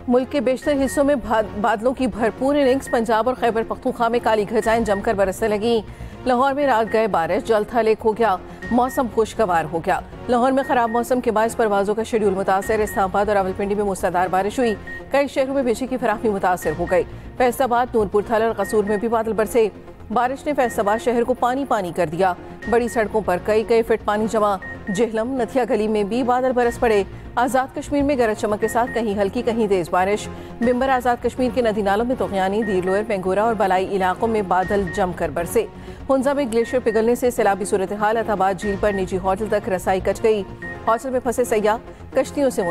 मुल्क के बेशतर हिस्सों में बादलों की भरपूर इनिंग्स। पंजाब और खैबर पख्तूनख्वा में काली घटाएं जमकर बरसने लगी। लाहौर में रात गए बारिश, जल थल एक हो गया, मौसम खुशगवार हो गया। लाहौर में खराब मौसम के बायस परवाजों का शेड्यूल मुतासर। इस्लामाबाद और रावलपिंडी में मूसलाधार बारिश हुई। कई शहरों में बिजली की फराहमी मुतासर हो गई। फैसलाबाद, नूरपुर, थल और कसूर में भी बादल बरसे। बारिश ने फैसलाबाद शहर को पानी पानी कर दिया। बड़ी सड़कों पर कई फीट पानी जमा। जेहलम, नथिया गली में भी बादल बरस पड़े। आज़ाद कश्मीर में गरज चमक के साथ कहीं हल्की कहीं तेज बारिश। बिम्बर आज़ाद कश्मीर के नदी नालों में तोगयानी, दीर लोअर, पेंगोरा और बलाई इलाकों में बादल जमकर बरसे। हुंजा में ग्लेशियर पिघलने से सैलाबी सूरत हाल। अताबाद झील पर निजी होटल तक रसाई कच गई। होटल में फंसे सयाह कश्तियों से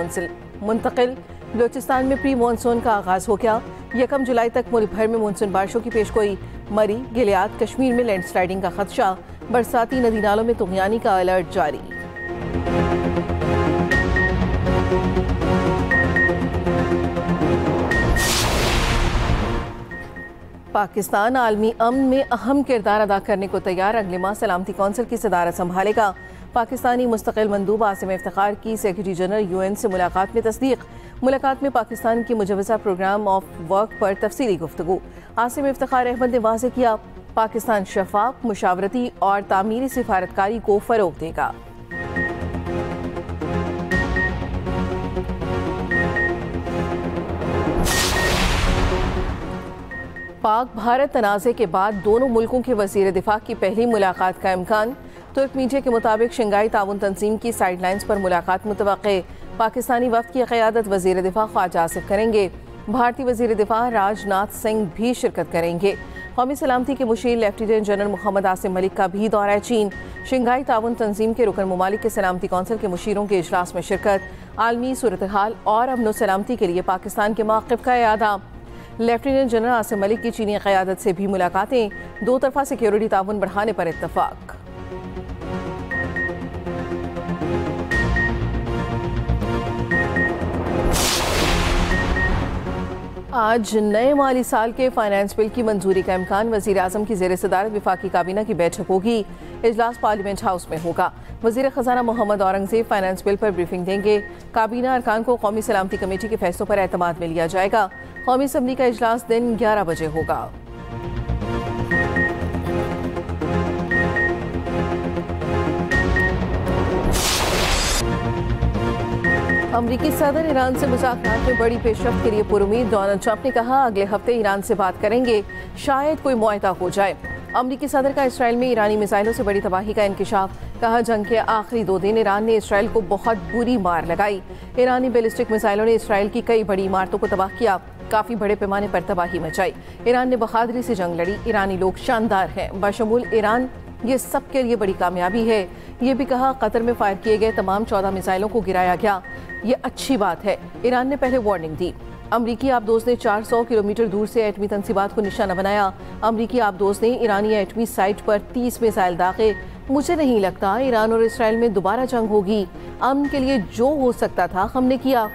मुंतकिल। बलोचिस्तान में प्री मानसून का आगाज हो गया। 1 जुलाई तक मुल्क भर में मानसून बारिशों की पेशगोई। मरी, गिलियाद, कश्मीर में लैंडस्लाइडिंग का खदशा। बरसाती नदी नालों में तोगयानी का अलर्ट जारी। पाकिस्तान आलमी अमन में अहम किरदार अदा करने को तैयार। अगले माह सलामती कौंसिल की सदारत संभालेगा। पाकिस्तानी मुस्तकिल मंदूब आसिम इफ्तिखार की सेक्रेटरी जनरल UN से मुलाकात में तस्दीक। मुलाकात में पाकिस्तान की मुजवजा प्रोग्राम ऑफ वर्क पर तफसीली गुफ्तगू। आसिम इफ्तिखार अहमद ने वाज़ेह किया, पाकिस्तान शफाफ, मुशावरती और तामीरी सिफारतकारी को फ़रोग़ देगा। पाक भारत तनाज़े के बाद दोनों मुल्कों के वज़ीर दिफा की पहली मुलाकात का इम्कान। तुर्क मीडिया के मुताबिक शंघाई ताउन तंजीम की साइडलाइंस पर मुलाकात मुतवक्के। पाकिस्तानी वफ़द की क़यादत वज़ीर दिफा ख्वाजा आसिफ करेंगे। भारतीय वज़ीर दिफा राजनाथ सिंह भी शिरकत करेंगे। कौमी सलामती के मुशीर लेफ्टिनेंट जनरल मोहम्मद आसिम मलिक का भी दौरा चीन। शंघाई ताउन तंजीम के रुकन ममालिक के सलामती कौंसिल के मुशीरों के इजलास में शिरकत। आलमी सूरत हाल और अमन सलामती के लिए पाकिस्तान के मौक़िफ़ का इआदा। लेफ्टिनेंट जनरल आसिम मलिक की चीनी क़यादत से भी मुलाकातें। दो तरफा सिक्योरिटी ताउन बढ़ाने पर इत्तफाक। आज नए माली साल के फाइनेंस बिल की मंजूरी का इम्कान। वज़ीर आज़म की ज़ेर सदारत विफाकी काबीना की बैठक होगी। इजलास पार्लियामेंट हाउस में होगा। वज़ीर ख़जाना मोहम्मद औरंगज़ेब फाइनेंस बिल पर ब्रीफिंग देंगे। काबीना अरकान को कौमी सलामती कमेटी के फैसलों पर एतमाद में लिया जाएगा। कौमी असम्बली का इजलास दिन 11 बजे होगा। अमरीकी सदर ईरान से मुज़ाकरात में बड़ी पेशरफ्त के लिए पुरुमीद। डोनाल्ड ट्रंप ने कहा, अगले हफ्ते ईरान से बात करेंगे, शायद कोई मुआहदा हो जाए। अमरीकी सदर का इसराइल में ईरानी मिसाइलों से बड़ी तबाही का इंकिशाफ। कहा, जंग के आखिरी 2 दिन ईरान ने इसराइल को बहुत बुरी मार लगाई। ईरानी बैलिस्टिक मिसाइलों ने इसराइल की कई बड़ी इमारतों को तबाह किया। काफ़ी बड़े पैमाने पर तबाही मचाई। ईरान ने बहादुरी से जंग लड़ी। ईरानी लोग शानदार हैं। बशमूल ईरान ये सब के लिए बड़ी कामयाबी है। ये भी कहा, कतर में फायर किए गए तमाम 14 मिसाइलों को गिराया गया। ये अच्छी बात है। ईरान ने पहले वार्निंग दी। अमरीकी आबदोज ने 400 किलोमीटर दूर से एटमी तंसीबात को निशाना बनाया। अमरीकी आबदोज ने ईरानी एटमी साइट पर 30 मिसाइल दागे। मुझे नहीं लगता ईरान और इसराइल में दोबारा जंग होगी। अमन के लिए जो हो सकता था हमने किया।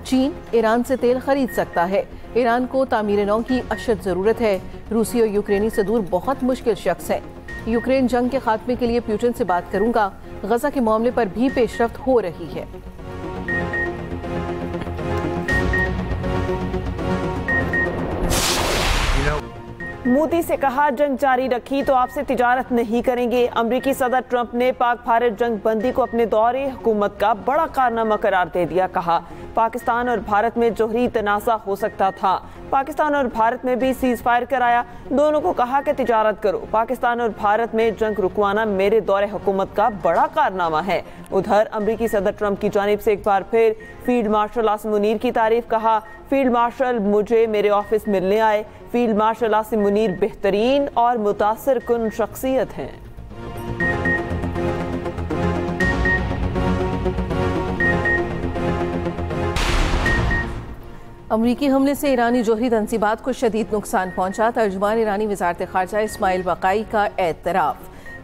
चीन ईरान से तेल खरीद सकता है। ईरान को तामीर नौ की अशद ज़रूरत है। रूसी और यूक्रेनी सदूर बहुत मुश्किल शख्स हैं। यूक्रेन जंग के खात्मे के लिए पुतिन से बात करूंगा। गजा के मामले पर भी पेशरफ्त हो रही है। मोदी से कहा, जंग जारी रखी तो आपसे तिजारत नहीं करेंगे। अमरीकी सदर ट्रंप ने पाक भारत जंग बंदी को अपने दौरे हुकूमत का बड़ा कारनामा करार दे दिया। कहा, पाकिस्तान और भारत में जोहरी तनाज़ा हो सकता था। पाकिस्तान और भारत में भी सीज फायर कराया। दोनों को कहा कि तिजारत करो। पाकिस्तान और भारत में जंग रुकवाना मेरे दौरे हुकूमत का बड़ा कारनामा है। उधर अमरीकी सदर ट्रंप की जानिब से एक बार फिर फील्ड मार्शल आसिम मुनीर की तारीफ। कहा, फील्ड मार्शल मुझे मेरे ऑफिस मिलने आए। फील्ड मार्शल आसिम मुनीर बेहतरीन और मुतासिर कुन शख्सियत हैं। अमरीकी हमले से ईरानी जोहरी तंसीबात को शदीद नुकसान पहुंचा। तर्जुमान ईरानी वज़ारत ख़ारजा इस्माइल वक़ाई का एतराफ़।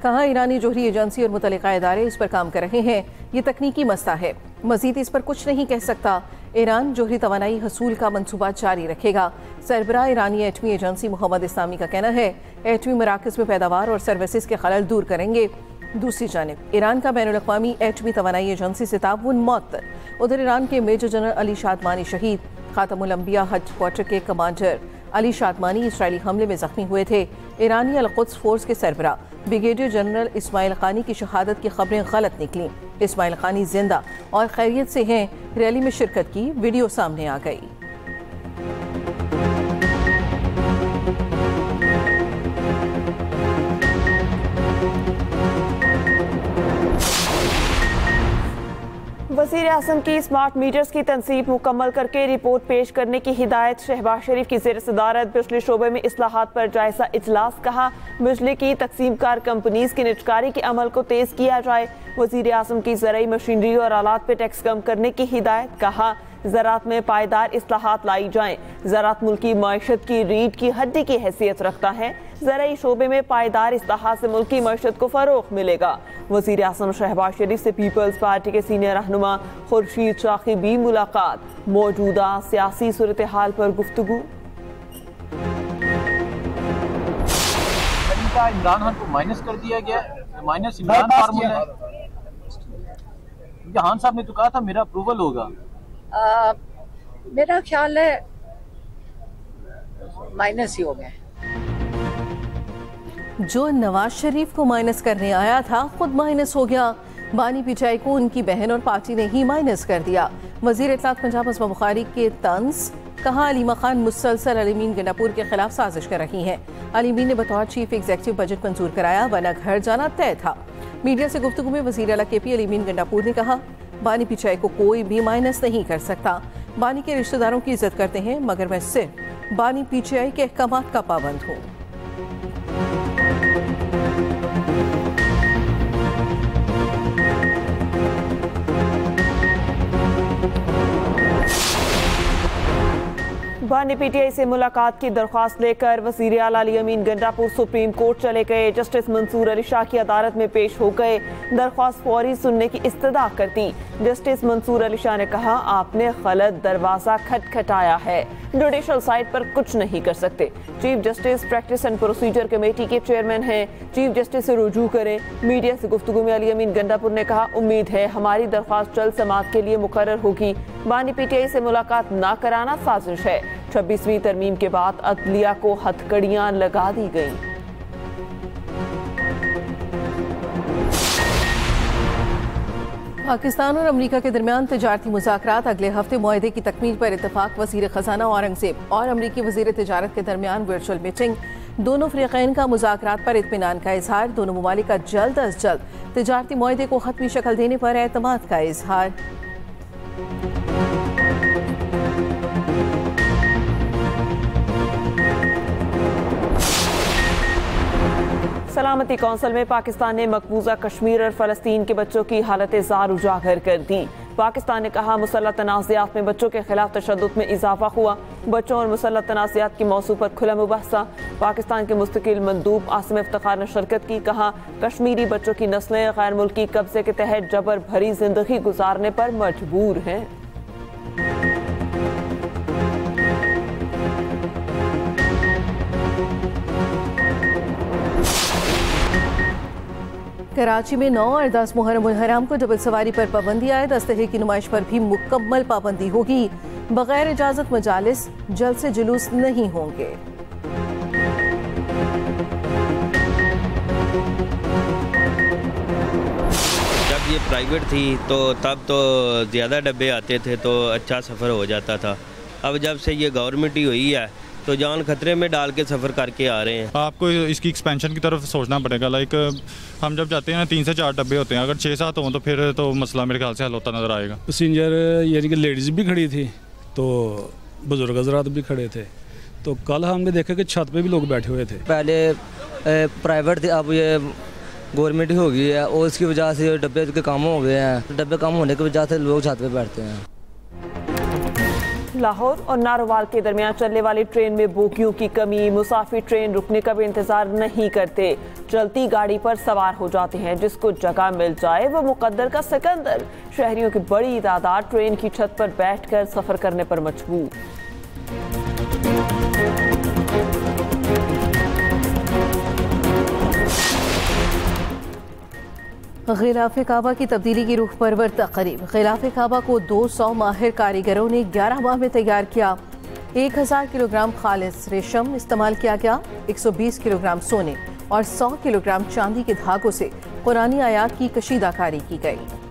कहा, ईरानी जोहरी एजेंसी और मुतल्लिका इदारे इस पर काम कर रहे हैं। ये तकनीकी मसला है, मज़ीद इस पर कुछ नहीं कह सकता। ईरान जोहरी तवानाई हसूल का मनसूबा जारी रखेगा। सरबराह ईरानी एटमी एजेंसी मोहम्मद इस्लामी का कहना है, एटमी मराकज़ में पैदावार और सर्विसेज के खलल दूर करेंगे। दूसरी जानिब ईरान का बैनुल-अक़वामी एटमी तवानाई एजेंसी से ताउन मअतल। उधर ईरान के मेजर जनरल अली शादमानी शहीद। खातमुल अंबिया हज क्वार्टर के कमांडर अली शादमानी इसराइली हमले में जख्मी हुए थे। ईरानी अल-कुद्स फोर्स के सरबरा ब्रिगेडियर जनरल इस्माइल खानी की शहादत की खबरें गलत निकली। इस्माइल खानी जिंदा और खैरियत से हैं। रैली में शिरकत की वीडियो सामने आ गई। वज़ीर आज़म की स्मार्ट मीटर्स की तनसीब मुकम्मल करके रिपोर्ट पेश करने की हिदायत। शहबाज शरीफ की ज़ेर सदारत बिजली शोबे में इस्लाहात पर जायजा इजलास। कहा बिजली की तकसीमकार कंपनीज की निजकारी के अमल को तेज़ किया जाए। वज़ीर आज़म की ज़राई मशीनरी और आलात पर टैक्स कम करने की हिदायत। कहा ज़राअत में पायदार इस्लाहात लाई जाएं। ज़राअत मुल्की मईशत की रीढ़ की हड्डी की हैसियत रखता है। ज़राई शोबे में पायदार इस्लाहात से मुल्की मईशत को फ़रोग़ मिलेगा। वज़ीर आज़म शहबाज शरीफ से पीपल्स पार्टी के सीनियर रहनुमा खुर्शीद शाखी भी मुलाकात। मौजूदा सियासी सूरत हाल पर गुफ्तगू। इमरान खान को माइनस कर दिया गया, माइनस इमरान फार्मूला है। खान साहब ने तो कहा था मेरा अप्रूवल होगा। मेरा ख्याल है माइनस ही हो गए। जो नवाज शरीफ को माइनस करने आया था खुद माइनस हो गया। बानी पिचाई को उनकी बहन और पार्टी ने ही माइनस कर दिया। वजीर इत्तलात पंजाब असमा बुखारी के तंज। कहा अलीमा खान मुसलसल अलीमीन गंडापुर के खिलाफ साजिश कर रही हैं। अलीमीन ने बतौर चीफ एग्जीक्यूटिव बजट मंजूर कराया वरना घर जाना तय था। मीडिया से गुफ्तगू में वजीर आला KP अलीमीन गंडापुर ने कहा बानी पिचाई को कोई भी माइनस नहीं कर सकता। बानी के रिश्तेदारों की इज्जत करते हैं मगर मैं सिर्फ बानी पिचाई के अहकामात का पाबंद हूँ। बानी PTI से मुलाकात की दरख्वास्त लेकर वज़ीर आला अली अमीन गंडापुर सुप्रीम कोर्ट चले गए। जस्टिस मंसूर अली शाह की अदालत में पेश हो गए। दरख्वास्त फौरी सुनने की इस्तदा कर दी। जस्टिस मंसूर अली शाह ने कहा आपने गलत दरवाजा खटखटाया है, जुडिशल साइट पर कुछ नहीं कर सकते। Chief justice practice and procedure committee के चेयरमैन हैं, चीफ जस्टिस से रुजू करें। मीडिया से गुफ्तगू में अली अमीन गंडापुर ने कहा उम्मीद है हमारी दरख्वास्त जल्द समाअत के लिए मुकर्रर होगी। बानी PTI से मुलाकात न कराना साजिश है। 26वीं तरमीम के बाद अदलिया को हथकड़ियां लगा दी गई। पाकिस्तान और अमेरिका के दरमियान तिजारती मुज़ाकरात अगले हफ्ते मुआहदे की तकमील पर इत्तफाक। वज़ीर ख़जाना औरंगज़ेब और अमेरिकी वज़ीर तिजारत के दरमियान वर्चुअल मीटिंग। दोनों फ़रीक़ैन का मुज़ाकरात पर इत्मीनान का इजहार। दोनों ममालिक का जल्द अज जल्द तिजारती मुआहदे को हतमी शक्ल देने पर एतमाद का इजहार। सलामती कौंसिल में पाकिस्तान ने मकबूजा कश्मीर और फ़लस्तीन के बच्चों की हालत ज़ार उजागर कर दी। पाकिस्तान ने कहा मुसल्लह तनाज़ात में बच्चों के खिलाफ तशद्दुद में इजाफा हुआ। बच्चों और मुसल्लह तनाज़ात की मौजू पर खुला मुबाहसा। पाकिस्तान के मुस्तकिल मंदूब आसिम इफ्तिखार ने शिरकत की। कहा कश्मीरी बच्चों की नस्लें गैर मुल्की कब्जे के तहत जबर भरी जिंदगी गुजारने पर मजबूर हैं। कराची में 9 और 10 मुहर्रम उल हराम को डबल सवारी पर पाबंदी आयद। असलहे की नुमाइश पर भी मुकम्मल पाबंदी होगी। बगैर इजाजत मजालिस जल्द से जुलूस नहीं होंगे। जब ये प्राइवेट थी तो तब तो ज़्यादा डब्बे आते थे तो अच्छा सफ़र हो जाता था। अब जब से ये गवर्नमेंट ही हुई है तो जान खतरे में डाल के सफ़र करके आ रहे हैं। आपको इसकी एक्सपेंशन की तरफ सोचना पड़ेगा। लाइक हम जब जाते हैं ना 3 से 4 डब्बे होते हैं, अगर 6-7 हों तो फिर तो मसला मेरे ख्याल से हल होता नज़र आएगा। पैसेंजर यानी कि लेडीज़ भी खड़ी थी तो बुजुर्ग हज़रात भी खड़े थे। तो कल हमने देखा कि छत पे भी लोग बैठे हुए थे। पहले प्राइवेट थे, अब ये गवर्नमेंट ही हो गई है और इसकी वजह से डब्बे के कम हो गए हैं। डब्बे कम होने की वजह से लोग छत पे बैठते हैं। लाहौर और नारोवाल के दरमियान चलने वाली ट्रेन में बोगियों की कमी। मुसाफिर ट्रेन रुकने का भी इंतजार नहीं करते, चलती गाड़ी पर सवार हो जाते हैं। जिसको जगह मिल जाए वो मुकद्दर का सिकंदर। शहरियों की बड़ी तादाद ट्रेन की छत पर बैठकर सफर करने पर मजबूर। गिलाफ काबा की तब्दीली की रूह परवर तकरीब। गिलाफ काबा को 200 माहिर कारीगरों ने 11 माह में तैयार किया। 1000 किलोग्राम खालिस रेशम इस्तेमाल किया गया। 120 किलोग्राम सोने और 100 किलोग्राम चांदी के धागों से कुरानी आयात की कशीदाकारी की गई।